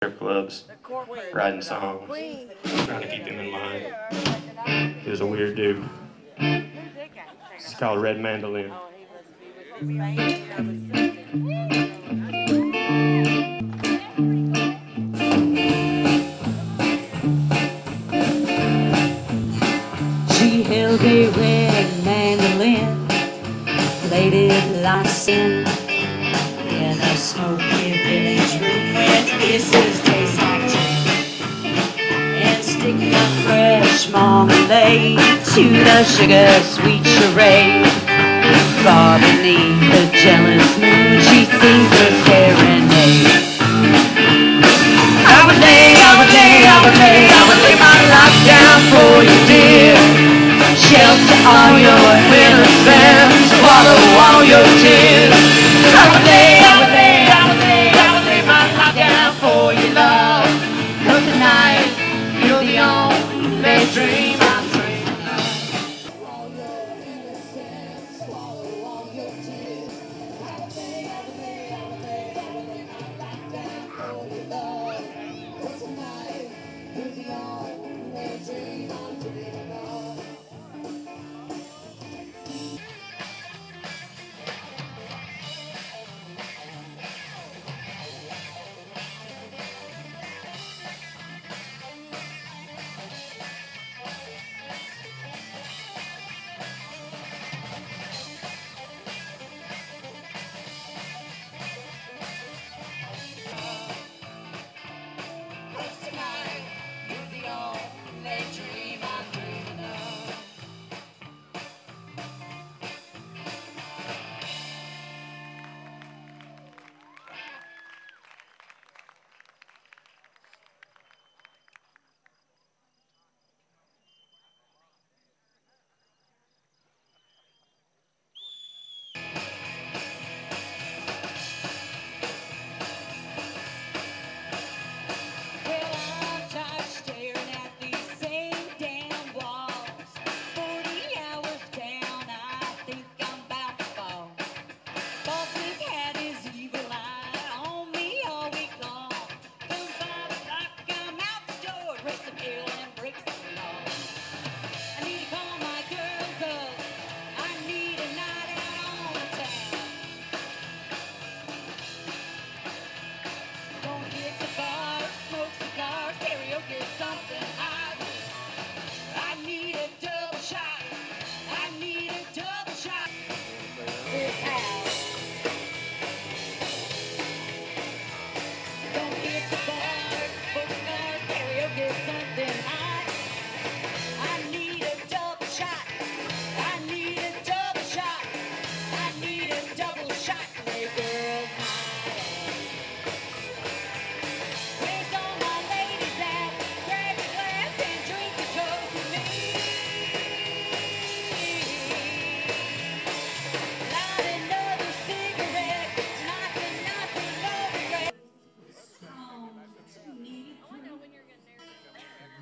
clubs, writing songs, trying to keep him in mind. He was a weird dude. It's called Red Mandolin. She held a red mandolin, played it like sin in a smoky village room where kisses taste like gin, and stick up fresh marmalade to the sugar-sweet charade. Far beneath the jealous moon, she sings her serenade. I would lay my life down for you, dear. Shelter all your innocence, swallow all your tears. I would lay my life down for you, love. 'Cause tonight you're the only dream I'm dreaming of. All your innocence, swallow all your tears. I would lay my life down for you, love. 'Cause tonight you're the only dream I'm dreaming of.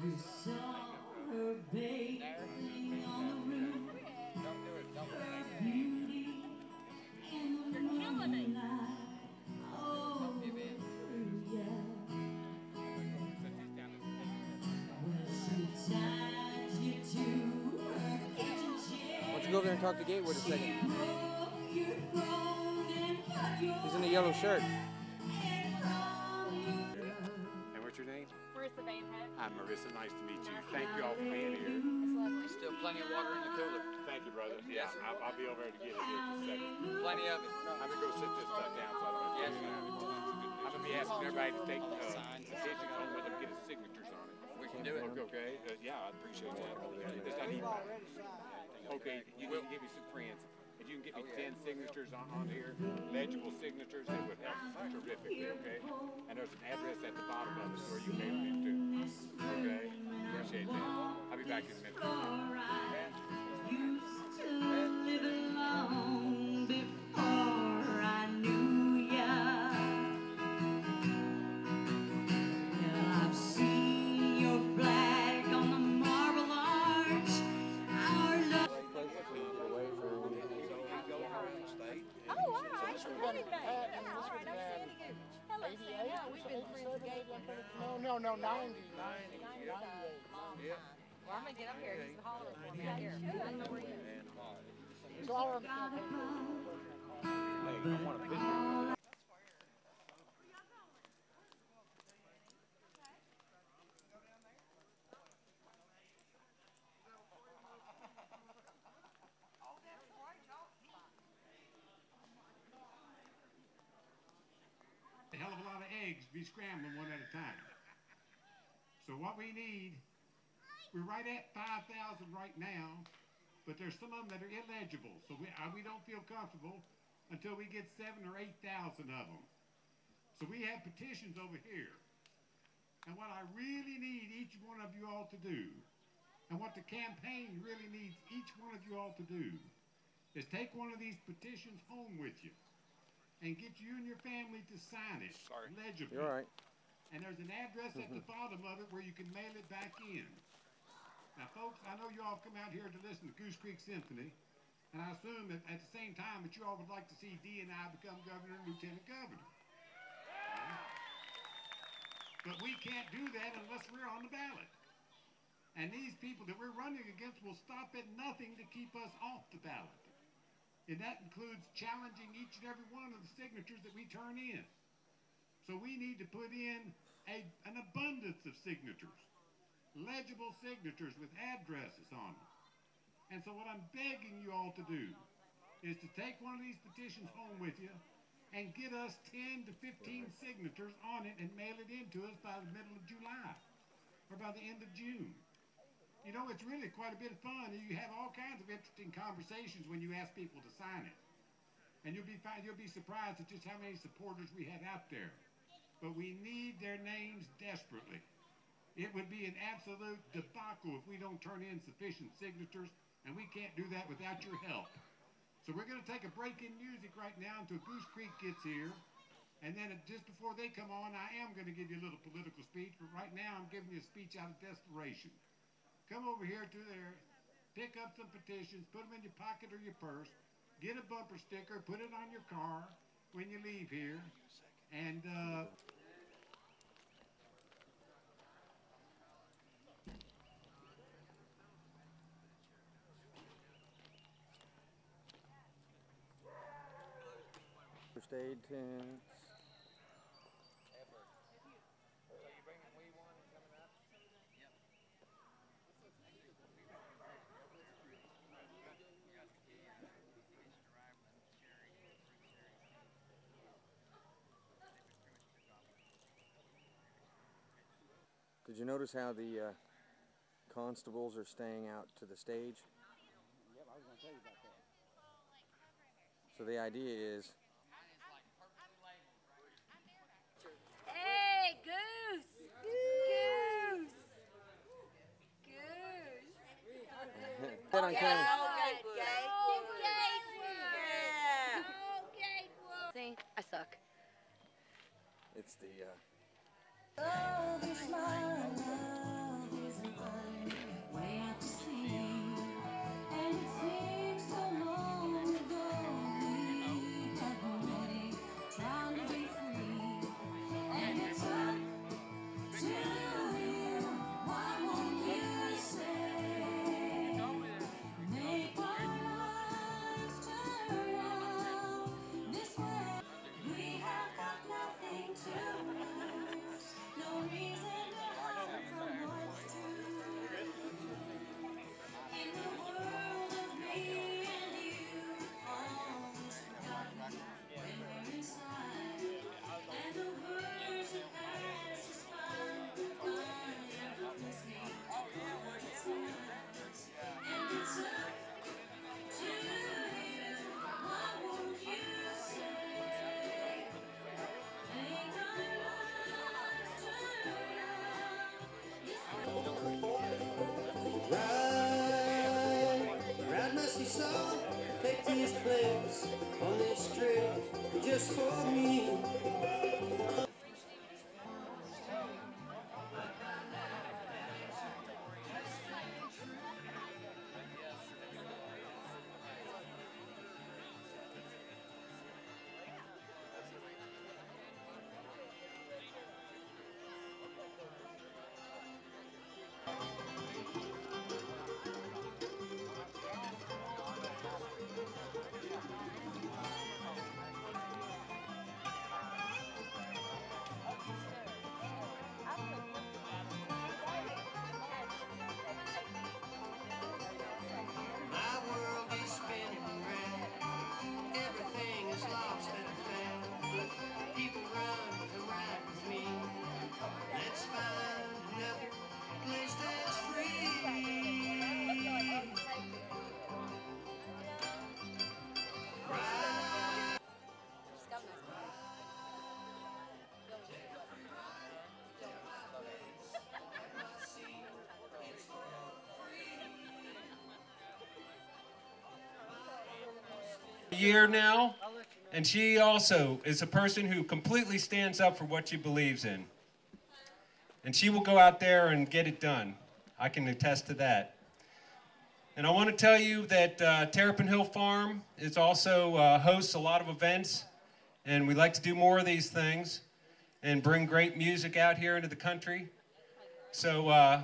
You saw her bathing on the roof, her beauty in the moonlight. Oh, yeah. Well, she tied you to her kitchen chair. Why don't you go over there and talk to Gatewood a second? He's in the yellow shirt. And what's your name? Marissa Van Hook. I'm Marissa. Nice to meet you. Thank you all for being here. It's lovely. Still plenty of water in the cooler. Thank you, brother. Yeah, I'll be over there to get it here in just a second. Plenty of it. I'm going to go sit this stuff down so I don't have to do that anymore. I'm going to be asking everybody to take attention on with them, get his signatures on it. We can do it. Okay. Yeah, I appreciate that. I need, okay, you can give me some prints. If you can get me 10 signatures on here, legible signatures, that would help terrifically, okay? And there's an address at the bottom of it where you mail it to. Okay? Appreciate that. I'll be back in a minute. Used to live alone before I knew ya. Well, I've seen your flag on the marble arch. Our love. Oh, all right. All right, nice seeing you. Hello, Sam. Yeah, we've been friends with Gatewood for no, 90. Yeah. Well, I'm going to get up here. He's hollering for me out here. I don't know where he is. So I'll run the campaign. Hey, I want a picture. A hell of a lot of eggs to be scrambling one at a time. So what we need, we're right at 5,000 right now, but there's some of them that are illegible. So we don't feel comfortable until we get 7,000 or 8,000 of them. So we have petitions over here. And what I really need each one of you all to do, and what the campaign really needs each one of you all to do, is take one of these petitions home with you and get you and your family to sign it legibly. You're all right. And there's an address at the bottom of it where you can mail it back in. Now, folks, I know you all come out here to listen to Goose Creek Symphony, and I assume that at the same time that you all would like to see Dee and I become governor and lieutenant governor. But we can't do that unless we're on the ballot. And these people that we're running against will stop at nothing to keep us off the ballot. And that includes challenging each and every one of the signatures that we turn in. So we need to put in an abundance of signatures, legible signatures with addresses on them. And so what I'm begging you all to do is to take one of these petitions home with you and get us 10 to 15 signatures on it and mail it in to us by the middle of July or by the end of June. You know, it's really quite a bit of fun, and you have all kinds of interesting conversations when you ask people to sign it. And you'll be surprised at just how many supporters we have out there. But we need their names desperately. It would be an absolute debacle if we don't turn in sufficient signatures, and we can't do that without your help. So we're going to take a break in music right now until Goose Creek gets here. And then just before they come on, I am going to give you a little political speech, but right now I'm giving you a speech out of desperation. Come over here to there, pick up some petitions, put them in your pocket or your purse, get a bumper sticker, put it on your car when you leave here, and First aid tents. Did you notice how the constables are staying out to the stage? Yep, I was going to tell you about that. So the idea is... Hey, Goose! Goose! Goose! Get on camera. Go Gatewood! Go Gatewood! See, I suck. It's the... Love is mine, love is mine, way out to sea. And it seems so long ago we have been ready, trying to be free. And it's up to you, why won't you say? Maybe year now, and she also is a person who completely stands up for what she believes in. And she will go out there and get it done. I can attest to that. And I want to tell you that Terrapin Hill Farm is also hosts a lot of events, and we like to do more of these things and bring great music out here into the country. So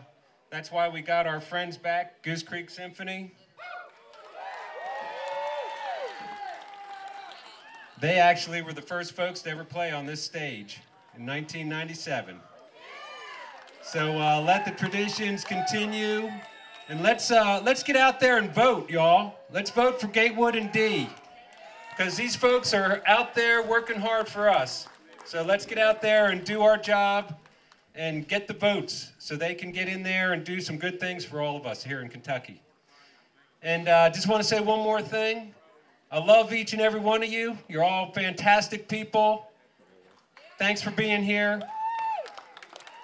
that's why we got our friends back, Goose Creek Symphony. They actually were the first folks to ever play on this stage in 1997. So let the traditions continue, and let's get out there and vote, y'all. Let's vote for Gatewood and D, because these folks are out there working hard for us. So let's get out there and do our job and get the votes so they can get in there and do some good things for all of us here in Kentucky. And just want to say one more thing. I love each and every one of you. You're all fantastic people. Thanks for being here.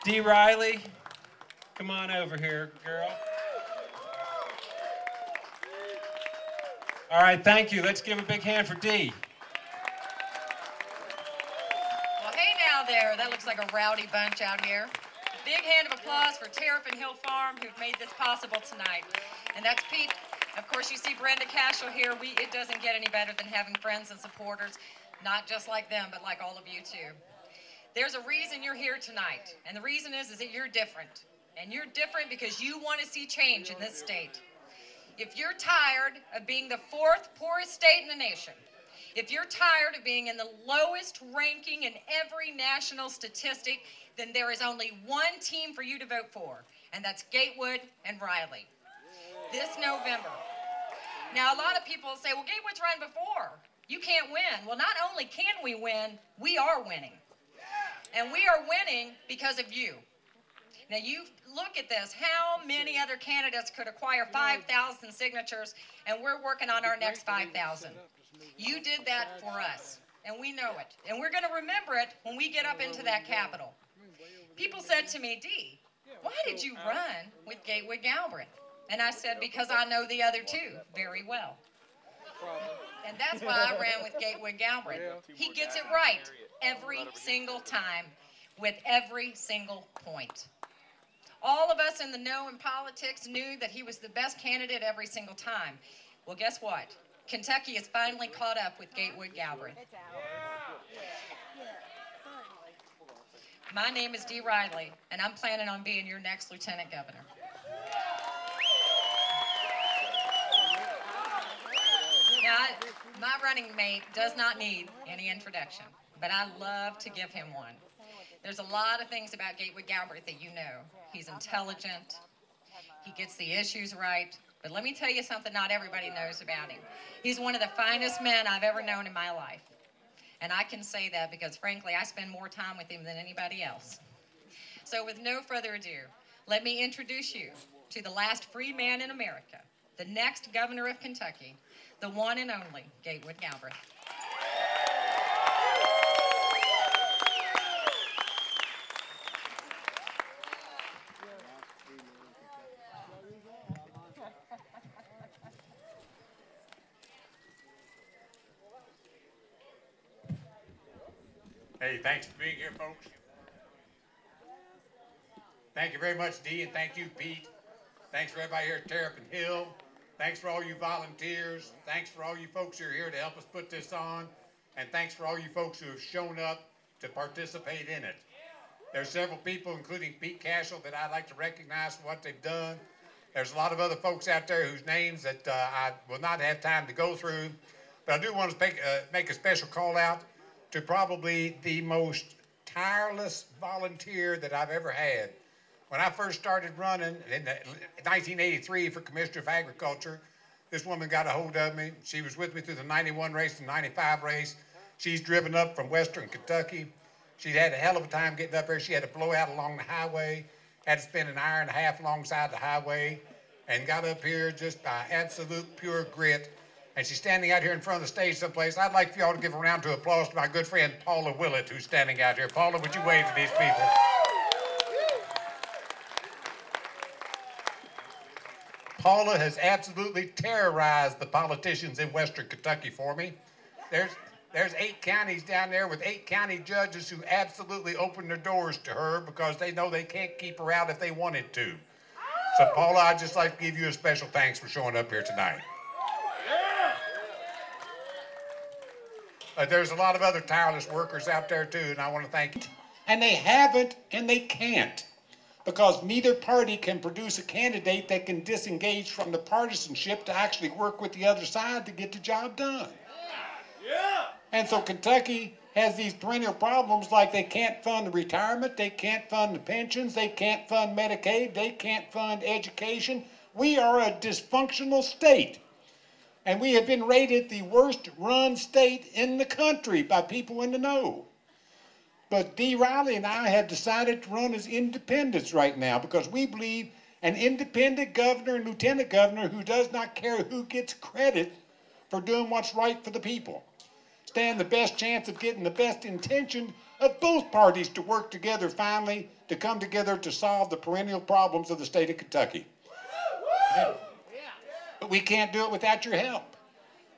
Dee Riley, come on over here, girl. All right, thank you. Let's give a big hand for Dee. Well, hey now there. That looks like a rowdy bunch out here. Big hand of applause for Terrapin Hill Farm, who've made this possible tonight. And that's Pete. Of course, you see Brenda Cashel here. It doesn't get any better than having friends and supporters, not just like them, but like all of you too. There's a reason you're here tonight, and the reason is that you're different. And you're different because you want to see change in this state. If you're tired of being the 4th poorest state in the nation, if you're tired of being in the lowest ranking in every national statistic, then there is only one team for you to vote for, and that's Gatewood and Riley. This November. Now, a lot of people say, well, Gatewood's run before. You can't win. Well, not only can we win, we are winning. And we are winning because of you. Now, you look at this. How many other candidates could acquire 5,000 signatures, and we're working on our next 5,000? You did that for us, and we know it. And we're going to remember it when we get up into that Capitol. People said to me, Dee, why did you run with Gatewood Galbraith? And I said, because I know the other two very well. And that's why I ran with Gatewood Galbraith. He gets it right every single time with every single point. All of us in the know in politics knew that he was the best candidate every single time. Well, guess what? Kentucky has finally caught up with Gatewood Galbraith. My name is Dee Riley, and I'm planning on being your next lieutenant governor. Now, my running mate does not need any introduction, but I love to give him one. There's a lot of things about Gatewood Galbraith that you know. He's intelligent, he gets the issues right, but let me tell you something not everybody knows about him. He's one of the finest men I've ever known in my life. And I can say that because, frankly, I spend more time with him than anybody else. So with no further ado, let me introduce you to the last free man in America, the next governor of Kentucky, the one and only Gatewood Galbraith. Hey, thanks for being here, folks. Thank you very much, Dee, and thank you, Pete. Thanks for everybody here at Terrapin Hill. Thanks for all you volunteers. Thanks for all you folks who are here to help us put this on. And thanks for all you folks who have shown up to participate in it. There's several people, including Pete Cashel, that I'd like to recognize for what they've done. There's a lot of other folks out there whose names that I will not have time to go through. But I do want to make a special call out to probably the most tireless volunteer that I've ever had. When I first started running in 1983 for Commissioner of Agriculture, this woman got a hold of me. She was with me through the 91 race and 95 race. She's driven up from Western Kentucky. She'd had a hell of a time getting up there. She had a blowout along the highway, had to spend an hour and a half alongside the highway, and got up here just by absolute pure grit. And she's standing out here in front of the stage someplace. I'd like for y'all to give a round of applause to my good friend Paula Willett, who's standing out here. Paula, would you wave to these people? Paula has absolutely terrorized the politicians in Western Kentucky for me. There's 8 counties down there with 8 county judges who absolutely open their doors to her because they know they can't keep her out if they wanted to. So Paula, I'd just like to give you a special thanks for showing up here tonight. There's a lot of other tireless workers out there too, and I want to thank you. And they haven't and they can't, because neither party can produce a candidate that can disengage from the partisanship to actually work with the other side to get the job done. Yeah. And so Kentucky has these perennial problems like they can't fund the retirement, they can't fund the pensions, they can't fund Medicaid, they can't fund education. We are a dysfunctional state. And we have been rated the worst run state in the country by people in the know. But Dee Riley and I have decided to run as independents right now because we believe an independent governor and lieutenant governor who does not care who gets credit for doing what's right for the people stand the best chance of getting the best intention of both parties to work together finally to come together to solve the perennial problems of the state of Kentucky. But we can't do it without your help.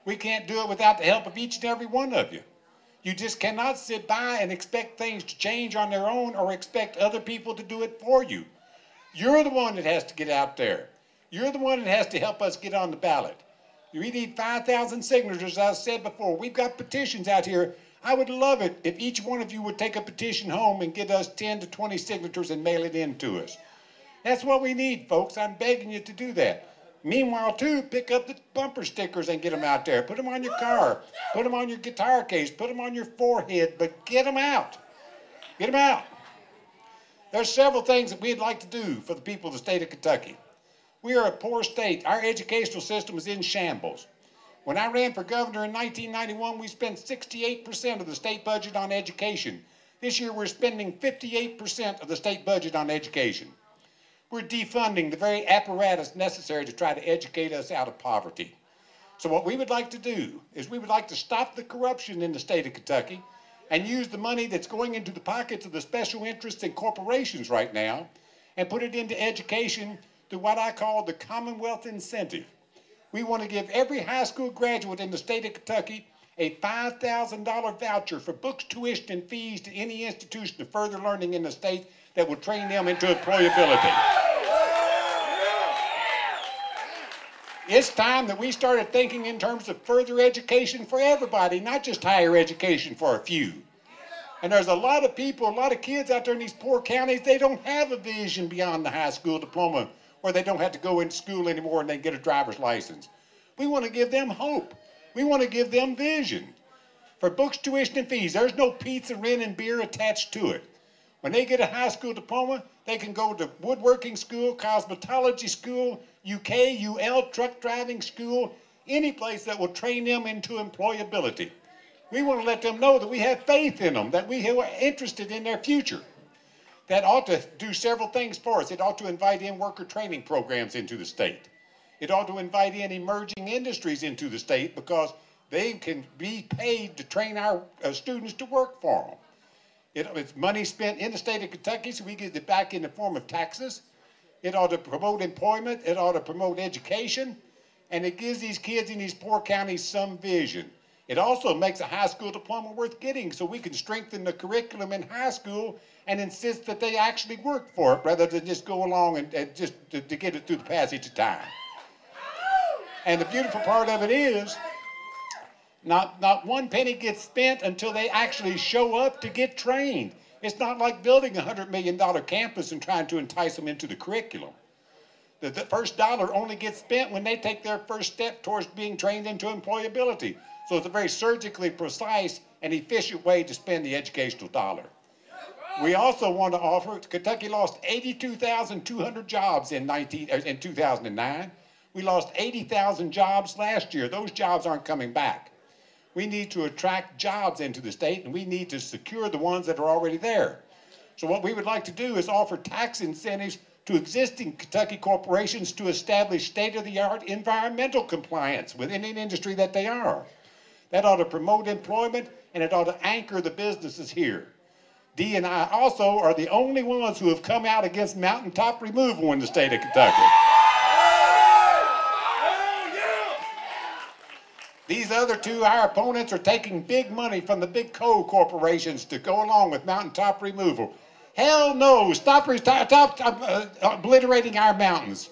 We can't do it without the help of each and every one of you. You just cannot sit by and expect things to change on their own or expect other people to do it for you. You're the one that has to get out there. You're the one that has to help us get on the ballot. We need 5,000 signatures, as I said before. We've got petitions out here. I would love it if each one of you would take a petition home and get us 10 to 20 signatures and mail it in to us. That's what we need, folks. I'm begging you to do that. Meanwhile, too, pick up the bumper stickers and get them out there. Put them on your car. Put them on your guitar case. Put them on your forehead, but get them out. Get them out. There's several things that we'd like to do for the people of the state of Kentucky. We are a poor state. Our educational system is in shambles. When I ran for governor in 1991, we spent 68% of the state budget on education. This year, we're spending 58% of the state budget on education. We're defunding the very apparatus necessary to try to educate us out of poverty. So what we would like to do is we would like to stop the corruption in the state of Kentucky and use the money that's going into the pockets of the special interests and corporations right now and put it into education through what I call the Commonwealth Incentive. We want to give every high school graduate in the state of Kentucky a $5,000 voucher for books, tuition, and fees to any institution of further learning in the state that will train them into employability. It's time that we started thinking in terms of further education for everybody, not just higher education for a few. And there's a lot of people, a lot of kids out there in these poor counties, they don't have a vision beyond the high school diploma where they don't have to go into school anymore and they get a driver's license. We want to give them hope. We want to give them vision. For books, tuition, and fees, there's no pizza, rent, and beer attached to it. When they get a high school diploma, they can go to woodworking school, cosmetology school, UK, UL, truck driving school, any place that will train them into employability. We want to let them know that we have faith in them, that we are interested in their future. That ought to do several things for us. It ought to invite in worker training programs into the state. It ought to invite in emerging industries into the state because they can be paid to train our students to work for them. It's money spent in the state of Kentucky, so we get it back in the form of taxes. It ought to promote employment. It ought to promote education. And it gives these kids in these poor counties some vision. It also makes a high school diploma worth getting so we can strengthen the curriculum in high school and insist that they actually work for it rather than just go along and just to get it through the passage of time. And the beautiful part of it is not one penny gets spent until they actually show up to get trained. It's not like building a $100 million campus and trying to entice them into the curriculum. The first dollar only gets spent when they take their first step towards being trained into employability. So it's a very surgically precise and efficient way to spend the educational dollar. We also want to offer, Kentucky lost 82,200 jobs in 2009. We lost 80,000 jobs last year. Those jobs aren't coming back. We need to attract jobs into the state, and we need to secure the ones that are already there. So what we would like to do is offer tax incentives to existing Kentucky corporations to establish state-of-the-art environmental compliance within an industry that they are. That ought to promote employment, and it ought to anchor the businesses here. Dee and I also are the only ones who have come out against mountaintop removal in the state of Kentucky. These other two, our opponents, are taking big money from the big coal corporations to go along with mountaintop removal. Hell no, stop obliterating our mountains.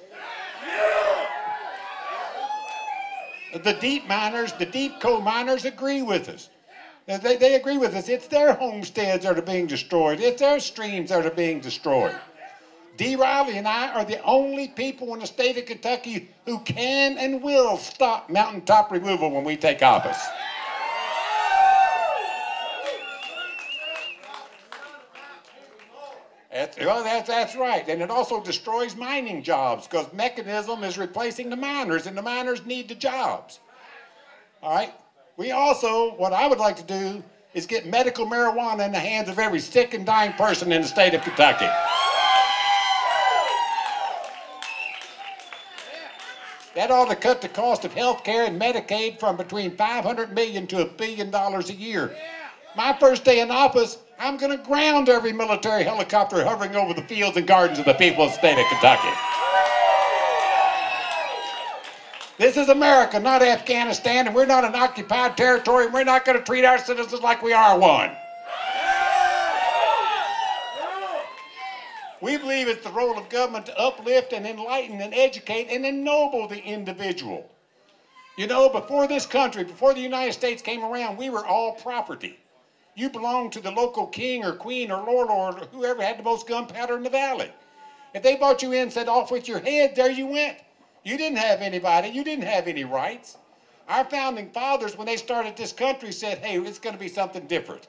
The deep miners, the deep coal miners agree with us. They agree with us. It's their homesteads that are being destroyed. It's their streams that are being destroyed. D. Riley and I are the only people in the state of Kentucky who can and will stop mountaintop removal when we take office. That's right. And it also destroys mining jobs because mechanism is replacing the miners, and the miners need the jobs. All right? We also, what I would like to do is get medical marijuana in the hands of every sick and dying person in the state of Kentucky. That ought to cut the cost of health care and Medicaid from between $500 million to $1 billion a year. My first day in office, I'm going to ground every military helicopter hovering over the fields and gardens of the people of the state of Kentucky. This is America, not Afghanistan, and we're not an occupied territory, and we're not going to treat our citizens like we are one. We believe it's the role of government to uplift and enlighten and educate and ennoble the individual. You know, before this country, before the United States came around, we were all property. You belonged to the local king or queen or lord or whoever had the most gunpowder in the valley. If they brought you in and said, off with your head, there you went. You didn't have anybody. You didn't have any rights. Our founding fathers, when they started this country, said, hey, it's going to be something different.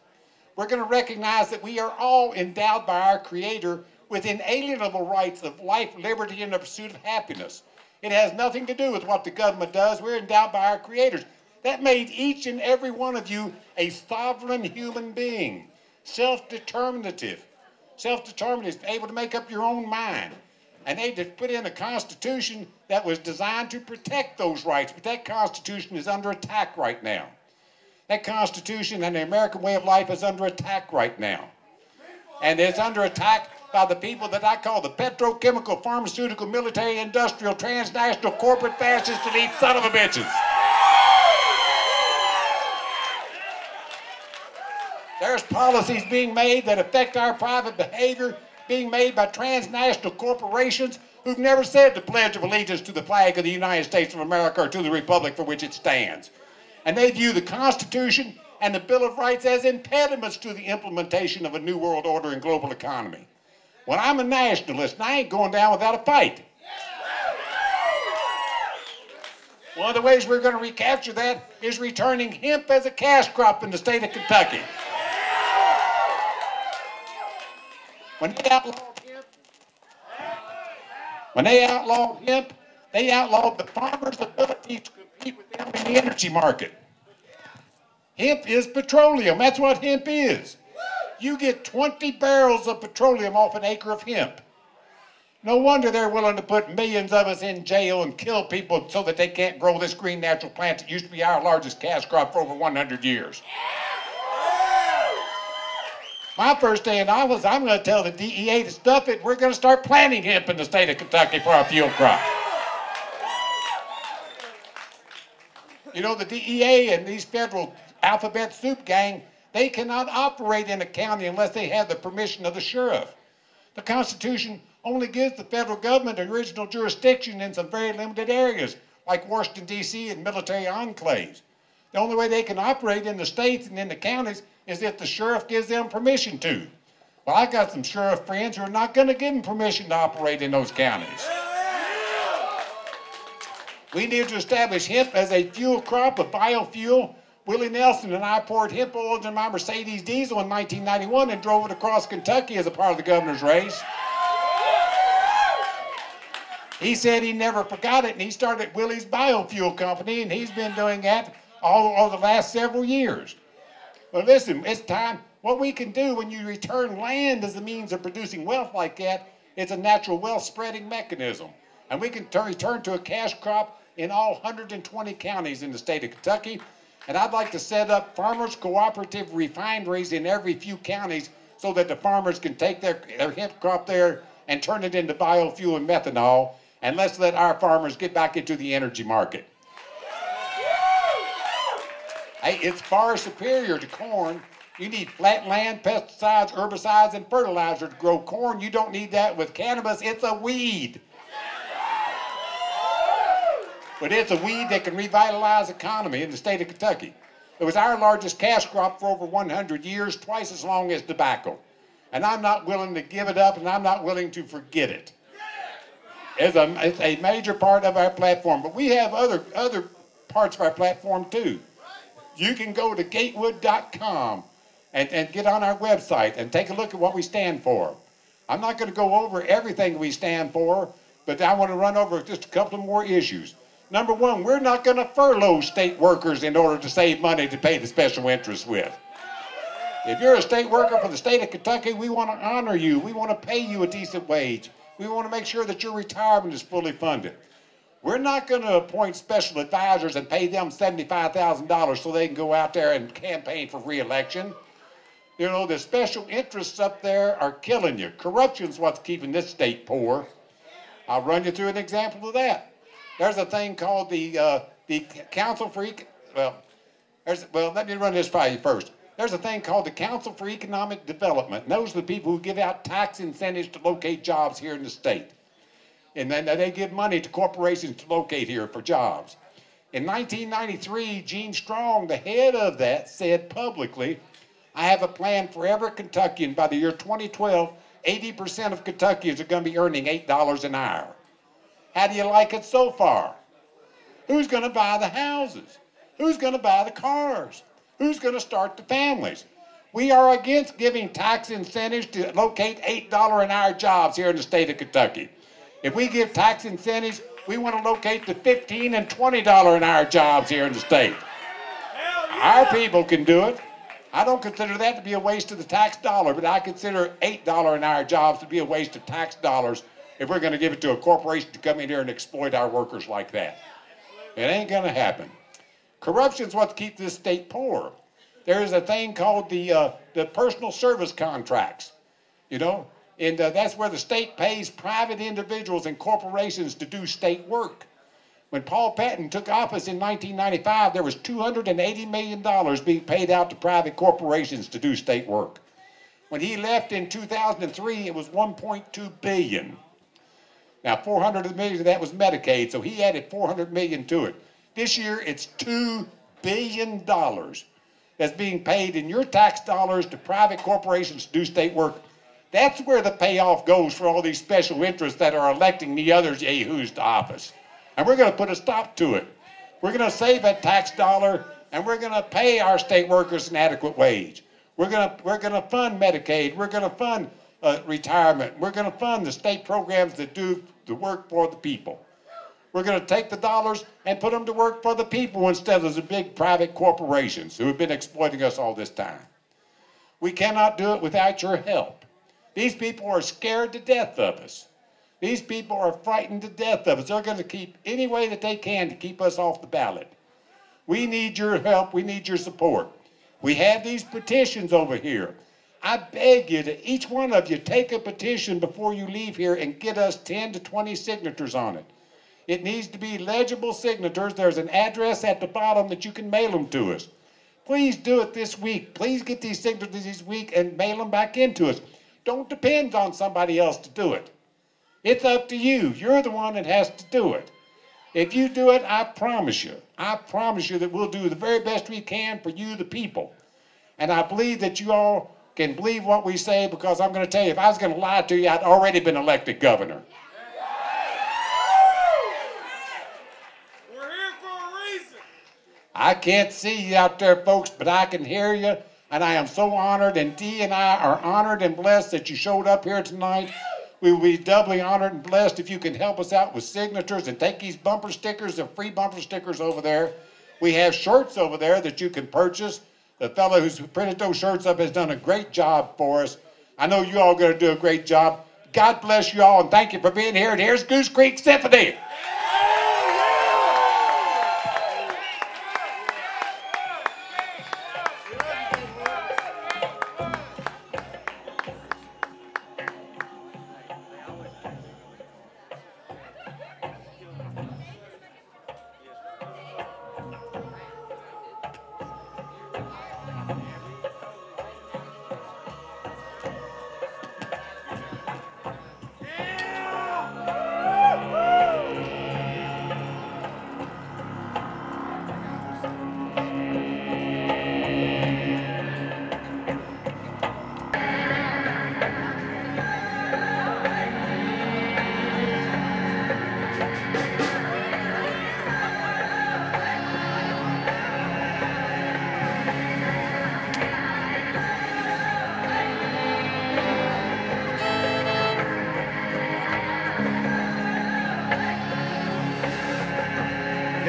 We're going to recognize that we are all endowed by our Creator with inalienable rights of life, liberty, and the pursuit of happiness. It has nothing to do with what the government does. We're endowed by our creators. That made each and every one of you a sovereign human being, self-determinative, able to make up your own mind. And they put in a constitution that was designed to protect those rights, but that constitution is under attack right now. That constitution and the American way of life is under attack right now. And it's under attack by the people that I call the petrochemical, pharmaceutical, military, industrial, transnational, corporate fascist elite son of a bitches. There's policies being made that affect our private behavior, being made by transnational corporations who've never said the Pledge of Allegiance to the flag of the United States of America or to the republic for which it stands. And they view the Constitution and the Bill of Rights as impediments to the implementation of a new world order and global economy. Well, I'm a nationalist, and I ain't going down without a fight. One of the ways we're going to recapture that is returning hemp as a cash crop in the state of Kentucky. When they outlawed hemp, they outlawed the farmers' ability to compete with them in the energy market. Hemp is petroleum. That's what hemp is. You get 20 barrels of petroleum off an acre of hemp. No wonder they're willing to put millions of us in jail and kill people so that they can't grow this green natural plant that used to be our largest cash crop for over 100 years. My first day in office, I'm going to tell the DEA to stuff it. We're going to start planting hemp in the state of Kentucky for our fuel crop. You know, the DEA and these federal alphabet soup gang, they cannot operate in a county unless they have the permission of the sheriff. The Constitution only gives the federal government original jurisdiction in some very limited areas, like Washington, D.C. and military enclaves. The only way they can operate in the states and in the counties is if the sheriff gives them permission to. Well, I got some sheriff friends who are not going to give them permission to operate in those counties. We need to establish hemp as a fuel crop, a biofuel. Willie Nelson and I poured hemp oil in my Mercedes diesel in 1991 and drove it across Kentucky as a part of the governor's race. He said he never forgot it, and he started Willie's Biofuel Company, and he's been doing that all over the last several years. Well, listen, it's time. What we can do when you return land as a means of producing wealth like that, it's a natural wealth spreading mechanism. And we can return to a cash crop in all 120 counties in the state of Kentucky. And I'd like to set up farmers' cooperative refineries in every few counties so that the farmers can take their hemp crop there and turn it into biofuel and methanol. And let's let our farmers get back into the energy market. Hey, it's far superior to corn. You need flat land, pesticides, herbicides, and fertilizer to grow corn. You don't need that with cannabis. It's a weed. But it's a weed that can revitalize the economy in the state of Kentucky. It was our largest cash crop for over 100 years, twice as long as tobacco. And I'm not willing to give it up, and I'm not willing to forget it. It's a major part of our platform. But we have other parts of our platform too. You can go to gatewood.com and get on our website and take a look at what we stand for. I'm not going to go over everything we stand for, but I want to run over just a couple of more issues. Number one, we're not going to furlough state workers in order to save money to pay the special interest with. If you're a state worker for the state of Kentucky, we want to honor you. We want to pay you a decent wage. We want to make sure that your retirement is fully funded. We're not going to appoint special advisors and pay them $75,000 so they can go out there and campaign for re-election. You know, the special interests up there are killing you. Corruption's what's keeping this state poor. I'll run you through an example of that. There's a thing called the Council for let me run this by you first. There's a thing called the Council for Economic Development. And those are the people who give out tax incentives to locate jobs here in the state. And then they give money to corporations to locate here for jobs. In 1993, Gene Strong, the head of that, said publicly, I have a plan for every Kentuckian. By the year 2012, 80% of Kentuckians are going to be earning $8 an hour. How do you like it so far? Who's going to buy the houses? Who's going to buy the cars? Who's going to start the families? We are against giving tax incentives to locate $8 an hour jobs here in the state of Kentucky. If we give tax incentives, we want to locate the $15 and $20 an hour jobs here in the state. Our people can do it. I don't consider that to be a waste of the tax dollar, but I consider $8 an hour jobs to be a waste of tax dollars if we're going to give it to a corporation to come in here and exploit our workers like that. It ain't going to happen. Corruption's what keeps this state poor. There is a thing called the personal service contracts, you know, and that's where the state pays private individuals and corporations to do state work. When Paul Patton took office in 1995, there was $280 million being paid out to private corporations to do state work. When he left in 2003, it was $1.2 billion. Now, $400 million of that was Medicaid, so he added $400 million to it. This year, it's $2 billion that's being paid in your tax dollars to private corporations to do state work. That's where the payoff goes for all these special interests that are electing the others yahoos to office. And we're going to put a stop to it. We're going to save that tax dollar, and we're going to pay our state workers an adequate wage. We're going to fund Medicaid. We're going to fund retirement. We're going to fund the state programs that do the work for the people. We're going to take the dollars and put them to work for the people instead of the big private corporations who have been exploiting us all this time. We cannot do it without your help. These people are scared to death of us. These people are frightened to death of us. They're going to keep any way that they can to keep us off the ballot. We need your help. We need your support. We have these petitions over here. I beg you to, each one of you, take a petition before you leave here and get us 10 to 20 signatures on it. It needs to be legible signatures. There's an address at the bottom that you can mail them to us. Please do it this week. Please get these signatures this week and mail them back into us. Don't depend on somebody else to do it. It's up to you. You're the one that has to do it. If you do it, I promise you that we'll do the very best we can for you, the people. And I believe that you all can believe what we say, because I'm going to tell you, if I was going to lie to you, I'd already been elected governor. We're here for a reason. I can't see you out there, folks, but I can hear you, and I am so honored, and Dee and I are honored and blessed that you showed up here tonight. We will be doubly honored and blessed if you can help us out with signatures and take these bumper stickers, the free bumper stickers over there. We have shirts over there that you can purchase. The fellow who's printed those shirts up has done a great job for us. I know you all are going to do a great job. God bless you all, and thank you for being here. And here's Goose Creek Symphony.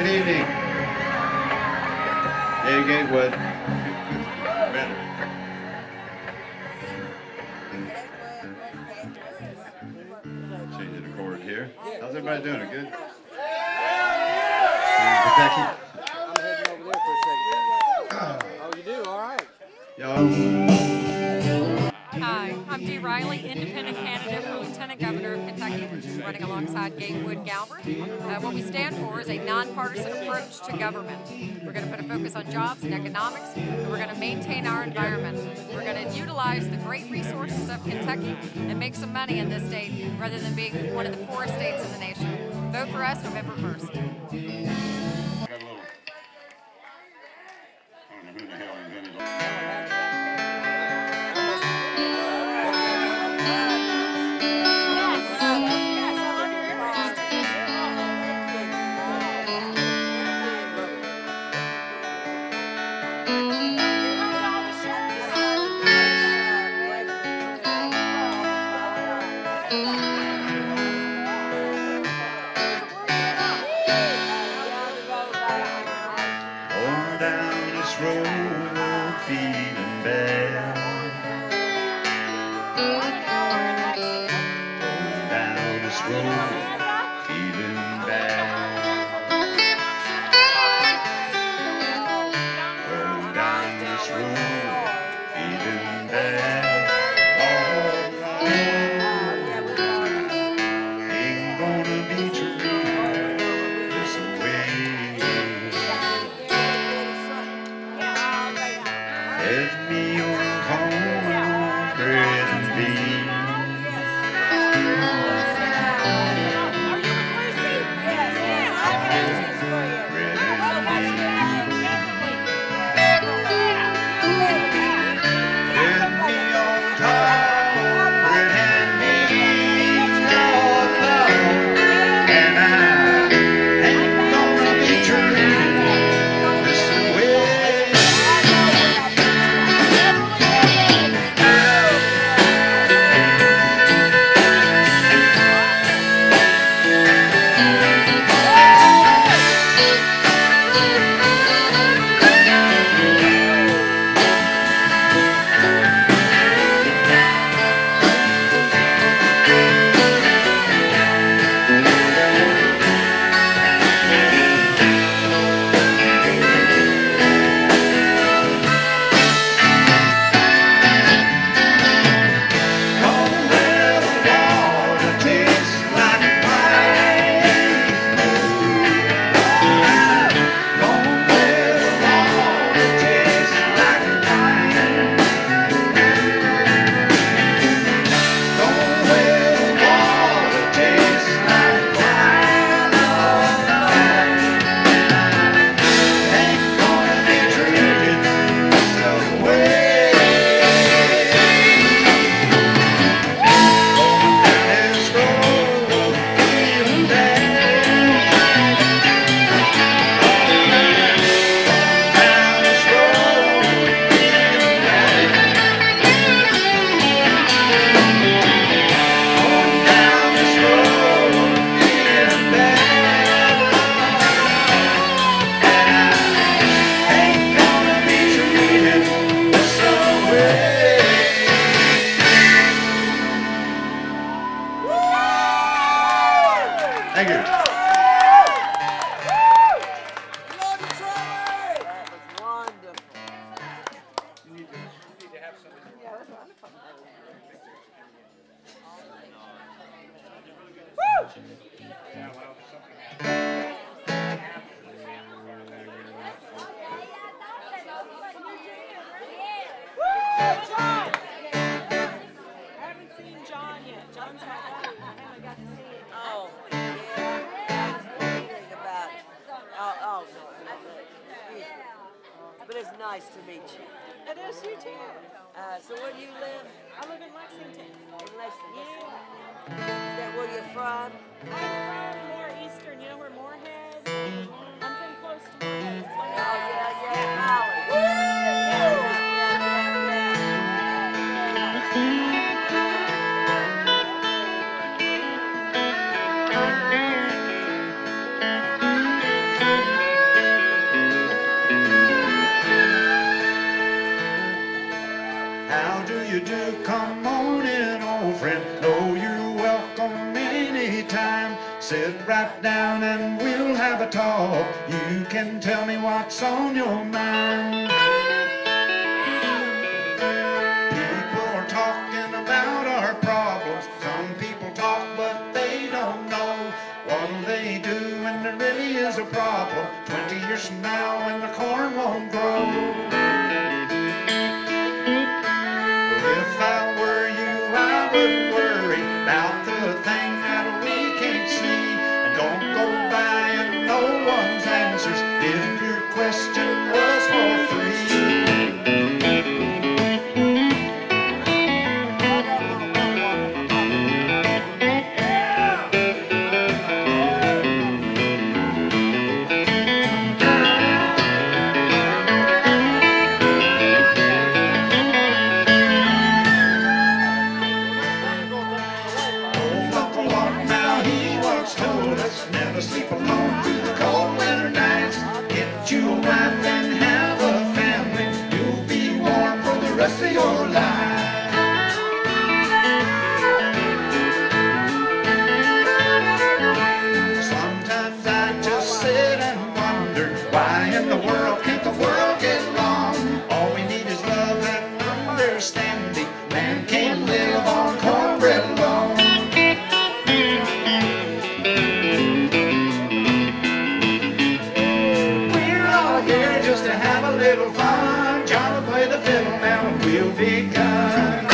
Good evening. Hey, Gatewood. Changing the chord here. How's everybody doing? It good? Kentucky? I'm heading over there for a second. Oh, you do? All right. Hi, I'm Dee Riley, independent candidate for Lieutenant Governor of Kentucky, running alongside Gatewood, Galbraith. What we stand for is a nonpartisan approach to government. We're going to put a focus on jobs and economics, and we're going to maintain our environment. We're going to utilize the great resources of Kentucky and make some money in this state rather than being one of the poorest states in the nation. Vote for us November 1st. I don't know who the hell invented it. But it's nice to meet you. It is you too. So where do you live? I live in Lexington. In Lexington. Yeah. Is that where you're from? I'm from more eastern. You know where Moorhead? I'm from close to Moorhead. Oh, yeah, Holly. Yeah. time. Sit right down and we'll have a talk. You can tell me what's on your mind. People are talking about our problems. Some people talk but they don't know. What'll they do when there really is a problem 20 years from now when the corn won't grow? Well, if I were you, I wouldn't worry about the thing that we can't see. And don't go buying no one's answers if your question was for free. Never sleep alone through the cold winter nights. Get you a wife and have a family. You'll be warm for the rest of your life. Sometimes I just sit and wonder, why in the world can't the world get along? All we need is love and understanding. Man can't live on cornbread alone. Just to have a little fun, John will play the fiddle now and we'll begun.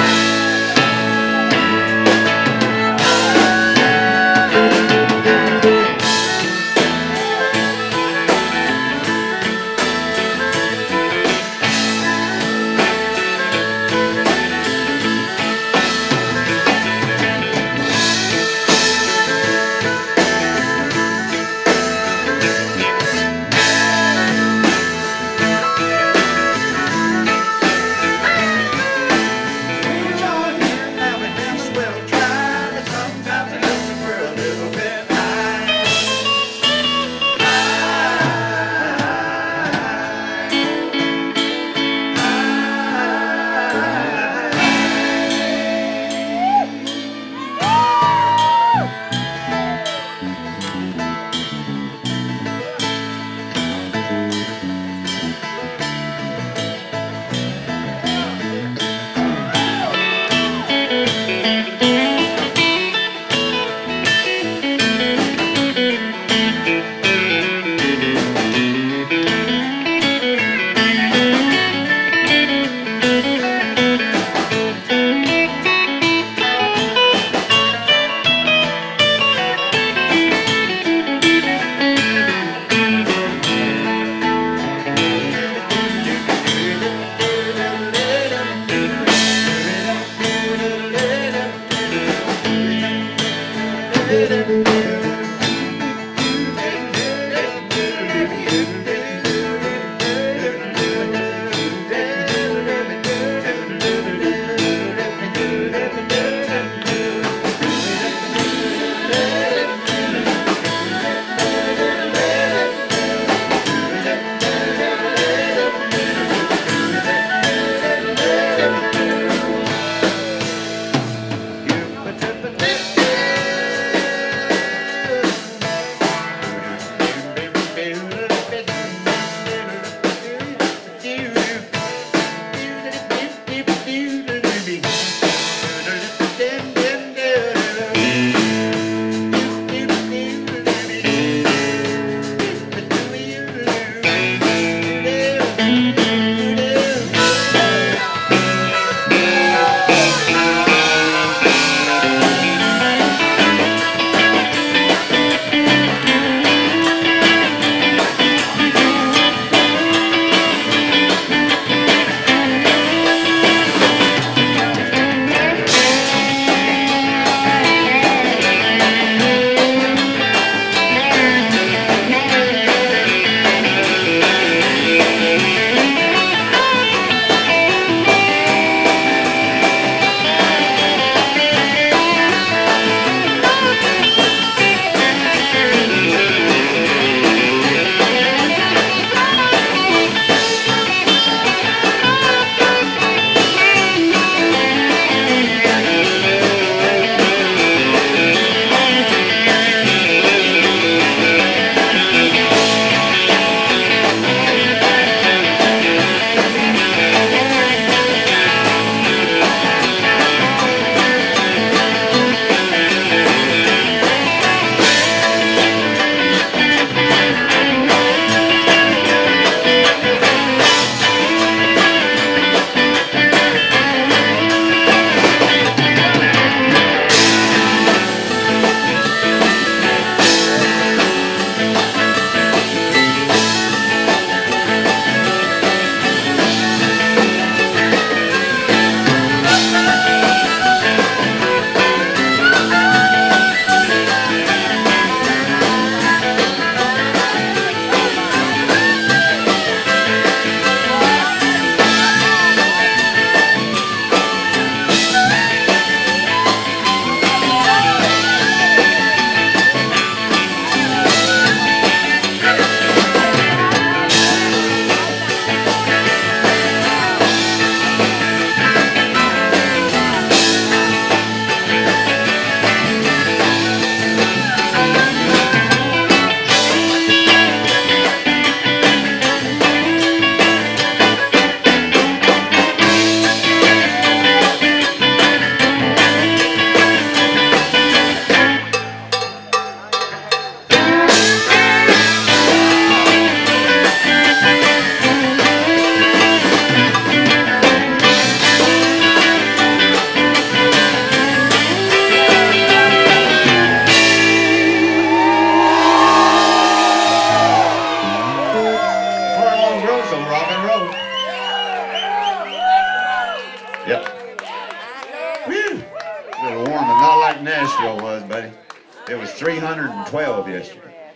It was 312 yesterday.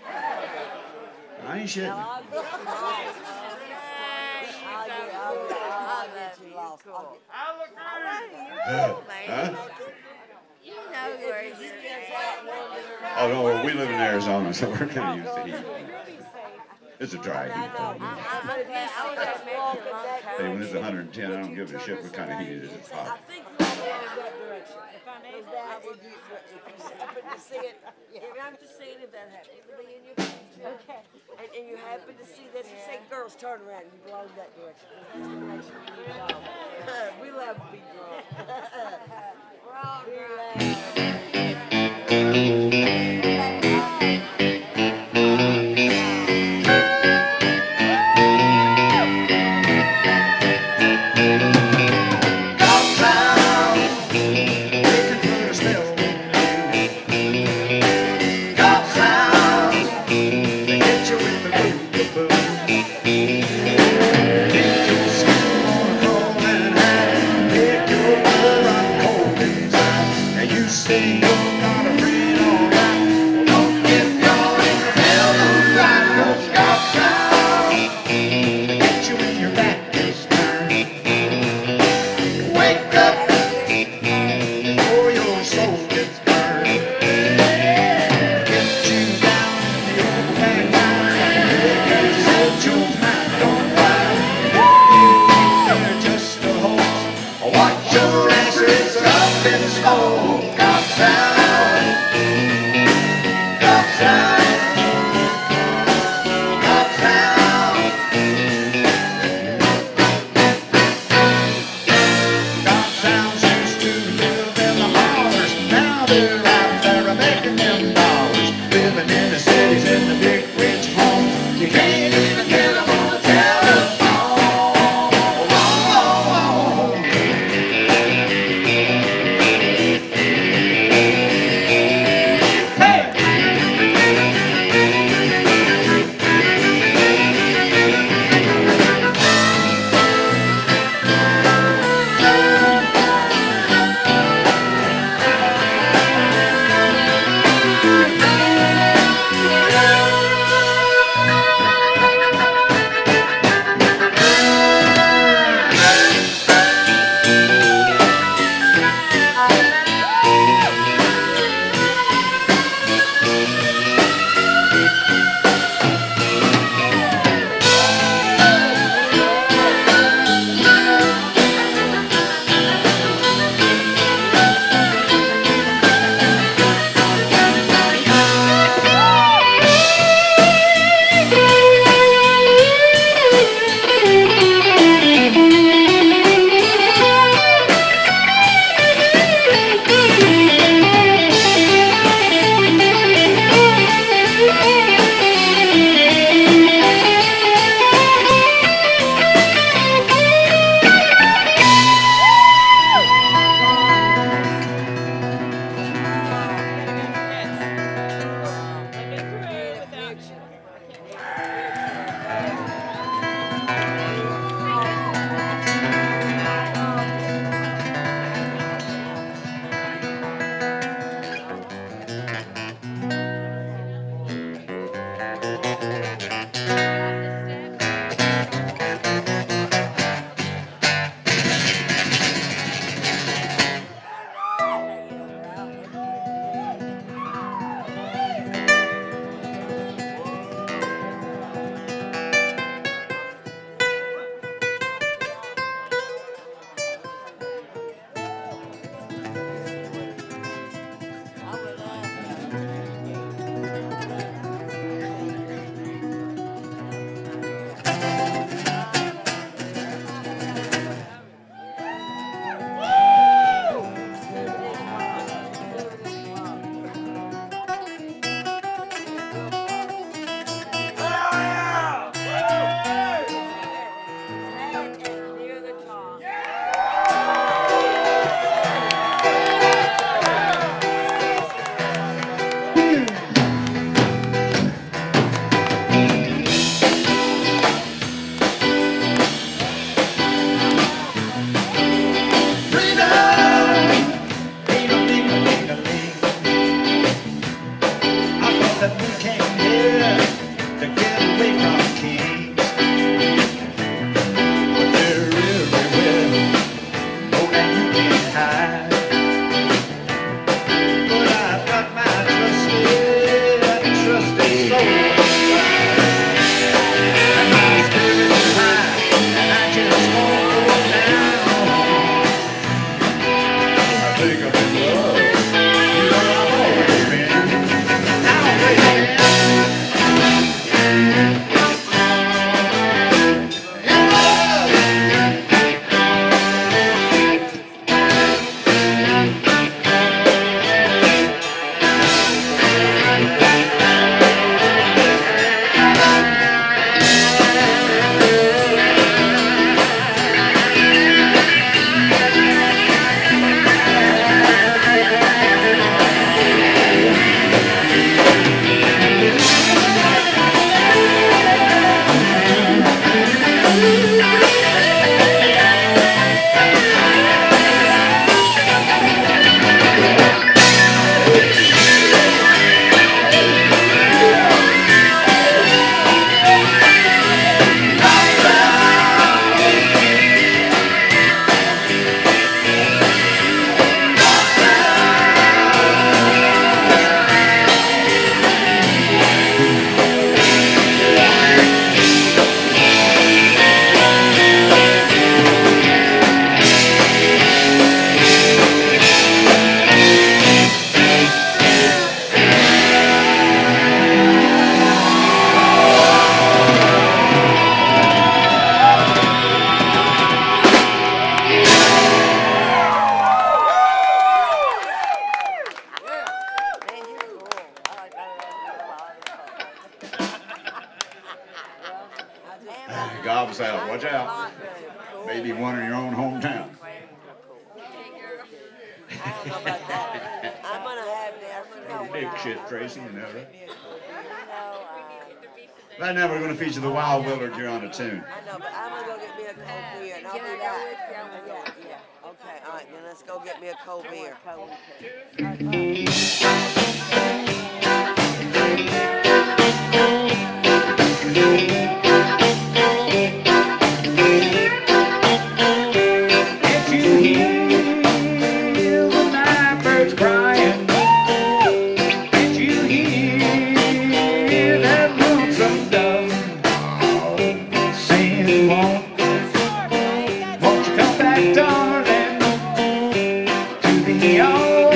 I ain't shitting. Huh? You know where you Oh no, we live in Arizona, so we're kind of used to heat. It's a dry heat. Hey, when it's 110, I don't give a shit what kind of heat it is. It's hot. I'm just saying if that happens to be in your future, okay, and you happen to see that, you say, girls, turn around, you belong that direction. That's the direction we belong. We love to be drunk. We're all Stay Gobs out. Watch out. Maybe one in your own hometown. I'm gonna have that. Big shit, Tracy, you know that. Right now we're going to feature the Wild Willard here on a tune. I know, but I'm gonna go get me a cold beer and I'll be back. Yeah. Okay, all right, then let's go get me a cold beer. Darling, to the old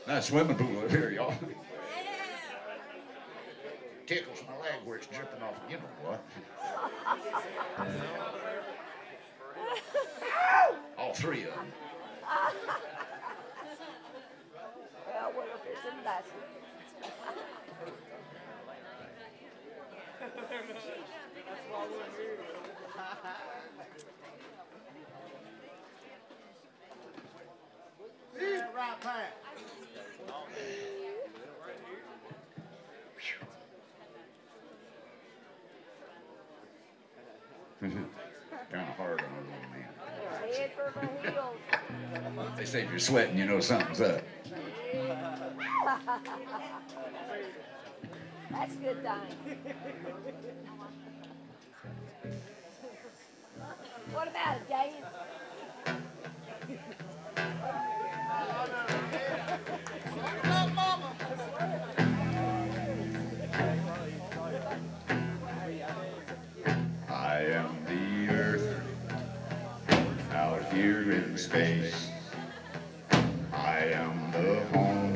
Nice swimming pool up here, y'all. Tickles my leg where it's dripping off. You know what? All three of them. Well, what if it's in basket? Right back. Kind of hard on a little man. Head for the heels. They say if you're sweating, you know something's up. That's a good thing. What about it, Dave? I am the earth out here in space. I am the home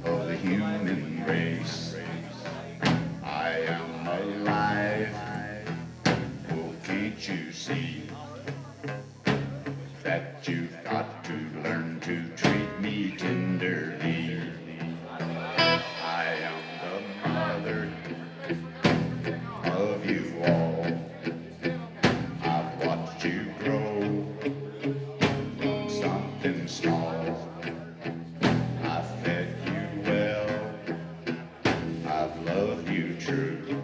of the human race. I am alive. Oh, can't you see that you've got to learn to treat me tenderly? I am the mother of you all. I've watched you grow from something small. I fed you well. I've loved you true.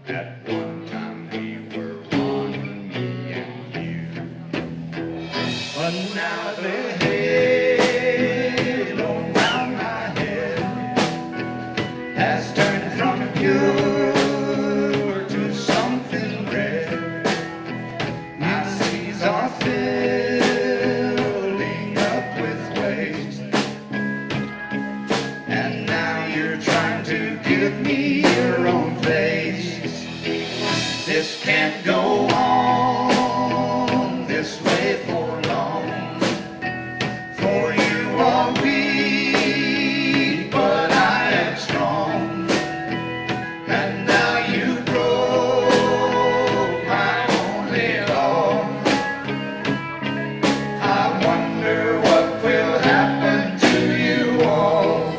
At one time we were one, me and you. But now the halo round my head has turned from pure to something red. My seas are filling up with waste, and now you're trying to give me your own face. This can't go on this way for long, for you are weak, but I am strong. And now you broke my only law. I wonder what will happen to you all.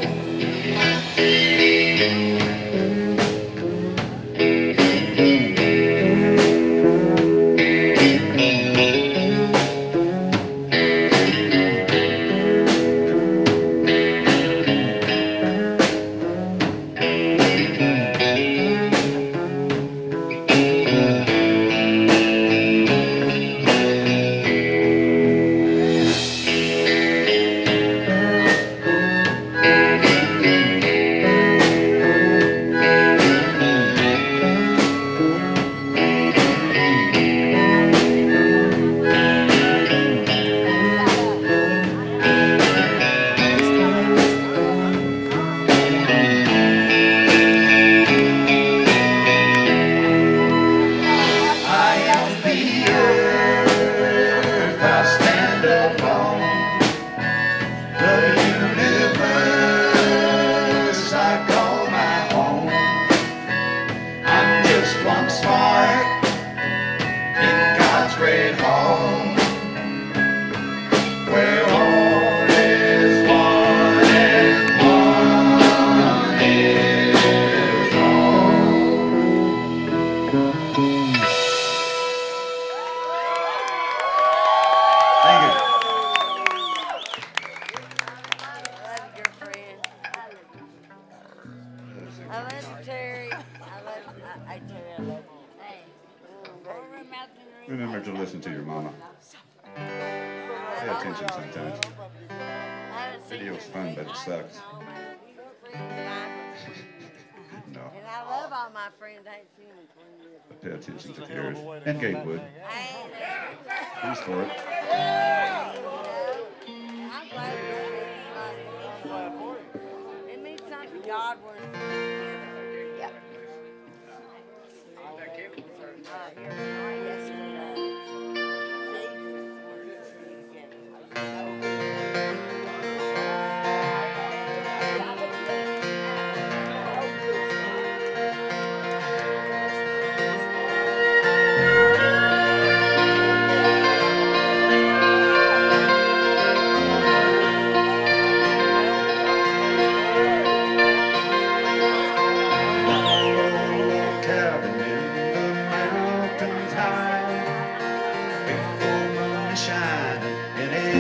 Remember to listen to your mama. Pay attention sometimes. Video's fun, but it sucks. No. And I love all my friends. I ain't seen them in 20 years. Pay attention to yours. And Gatewood. Who's for it? I'm glad we're it means something God wants to put together. Yep. Yes,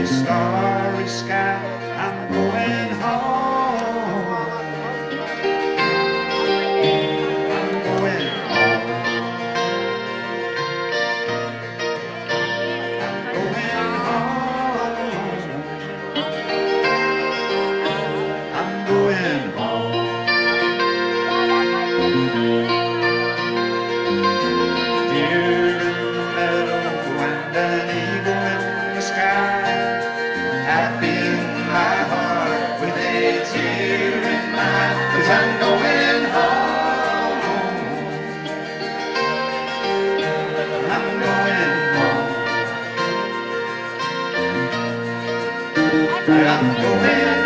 sunny, starry sky. I'm going home. I'm going home. I'm going home. I'm going home. Deer in the meadow and an eagle in the sky. Happy in my heart with a tear in my eye, 'cause I'm going home. I'm going home. Yeah, I'm going